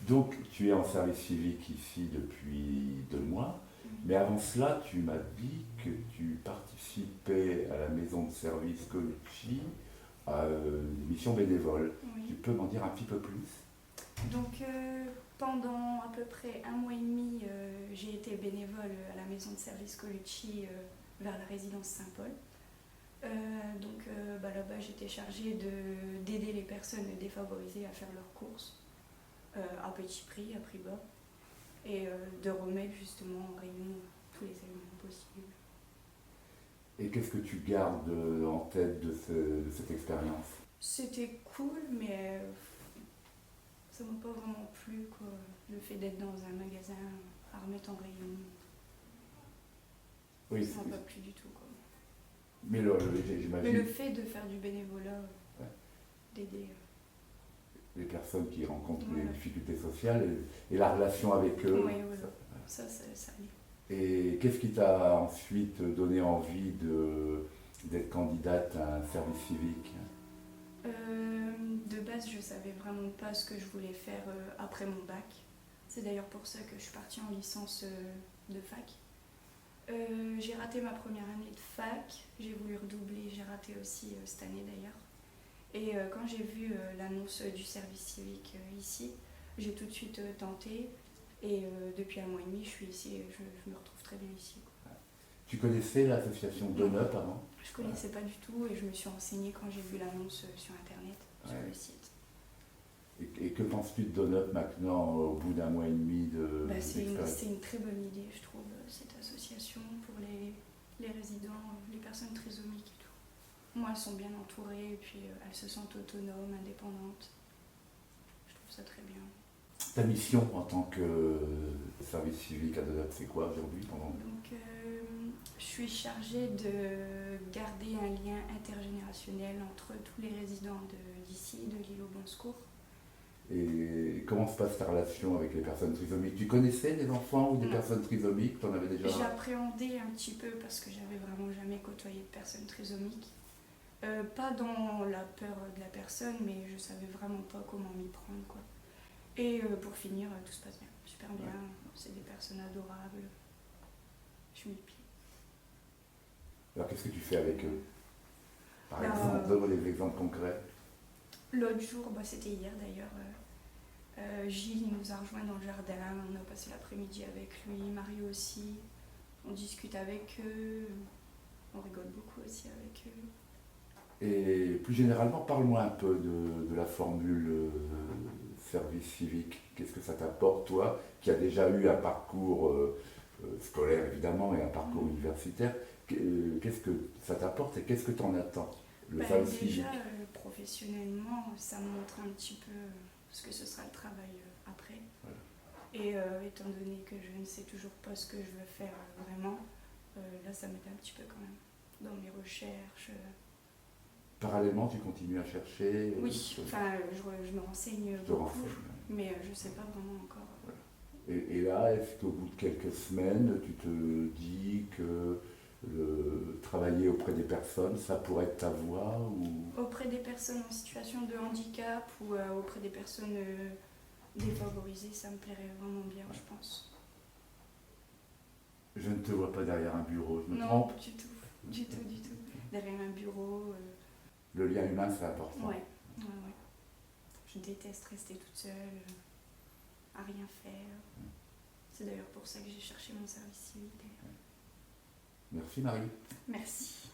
Donc, tu es en service civique ici depuis 2 mois, mais avant cela, tu m'as dit que tu participais à la maison de service Colucci à une mission bénévole. Oui. Tu peux m'en dire un petit peu plus? Donc pendant à peu près 1 mois et demi, j'ai été bénévole à la maison de service Colucci vers la résidence Saint-Paul. Là-bas, j'étais chargée d'aider les personnes défavorisées à faire leurs courses à petit prix, à prix bas, et de remettre justement en rayon tous les aliments possibles. Et qu'est-ce que tu gardes en tête de cette expérience? C'était cool, mais ça m'a pas vraiment plu, quoi. Le fait d'être dans un magasin à remettre en rayon, Oui, ça m'a pas plu du tout, quoi. mais j'imagine Mais le fait de faire du bénévolat, ouais, d'aider. les personnes qui rencontrent Voilà. des difficultés sociales et la relation avec eux. Oui, voilà. Ça allait. Et qu'est-ce qui t'a ensuite donné envie d'être candidate à un service civique? De base, je savais vraiment pas ce que je voulais faire après mon bac. C'est d'ailleurs pour ça que je suis partie en licence de fac. J'ai raté ma première année de fac, j'ai voulu redoubler, j'ai raté aussi cette année d'ailleurs. Et quand j'ai vu l'annonce du service civique ici, j'ai tout de suite tenté. Et depuis 1 mois et demi, je suis ici et je me retrouve très bien ici, quoi. Tu connaissais l'association Donup avant? Je connaissais pas du tout et je me suis renseignée quand j'ai vu l'annonce sur internet, sur Ouais. le site. Et que penses-tu de Donup maintenant, au bout d'1 mois et demi d'expérience? C'est une très bonne idée, je trouve, cette association pour les résidents, les personnes trisomiques et tout. Moi, elles sont bien entourées et puis elles se sentent autonomes, indépendantes. Je trouve ça très bien. Ta mission en tant que service civique à Donup, c'est quoi aujourd'hui? Donc, je suis chargée de garder un lien intergénérationnel entre tous les résidents d'ici, de l'île au Bon Secours. Et comment se passe ta relation avec les personnes trisomiques? Tu connaissais des enfants ou des Non. personnes trisomiques? Tu en avais déjà? J'appréhendais un petit peu parce que j'avais vraiment jamais côtoyé de personnes trisomiques. Pas dans la peur de la personne, mais je savais vraiment pas comment m'y prendre, quoi. Et pour finir, tout se passe bien, super bien. Ouais. C'est des personnes adorables. Je m'y plie. Alors qu'est-ce que tu fais avec eux? Par Ben, exemple, donne-moi des exemples concrets. L'autre jour, c'était hier d'ailleurs, Gilles nous a rejoints dans le jardin, on a passé l'après-midi avec lui, Mario aussi, on discute avec eux, on rigole beaucoup aussi avec eux. Et plus généralement, parle-moi un peu de la formule service civique. Qu'est-ce que ça t'apporte, toi, qui as déjà eu un parcours scolaire évidemment et un parcours universitaire? Qu'est-ce que ça t'apporte et qu'est-ce que tu en attends, le service civique? Déjà, professionnellement, ça me montre un petit peu ce que ce sera le travail après. Voilà. Et étant donné que je ne sais toujours pas ce que je veux faire vraiment, là ça m'aide un petit peu quand même dans mes recherches. Parallèlement, tu continues à chercher? Oui, je me renseigne beaucoup, mais je ne sais pas vraiment encore. Voilà. Et là, est-ce qu'au bout de quelques semaines, tu te dis que travailler auprès des personnes, ça pourrait être ta voie ou... Auprès des personnes en situation de handicap ou auprès des personnes défavorisées, ça me plairait vraiment bien, je pense. Je ne te vois pas derrière un bureau, je me Non, trompe? du tout. Derrière un bureau. Le lien humain, c'est important. Ouais. Je déteste rester toute seule, à rien faire. C'est d'ailleurs pour ça que j'ai cherché mon service civique. Merci Marie. Merci.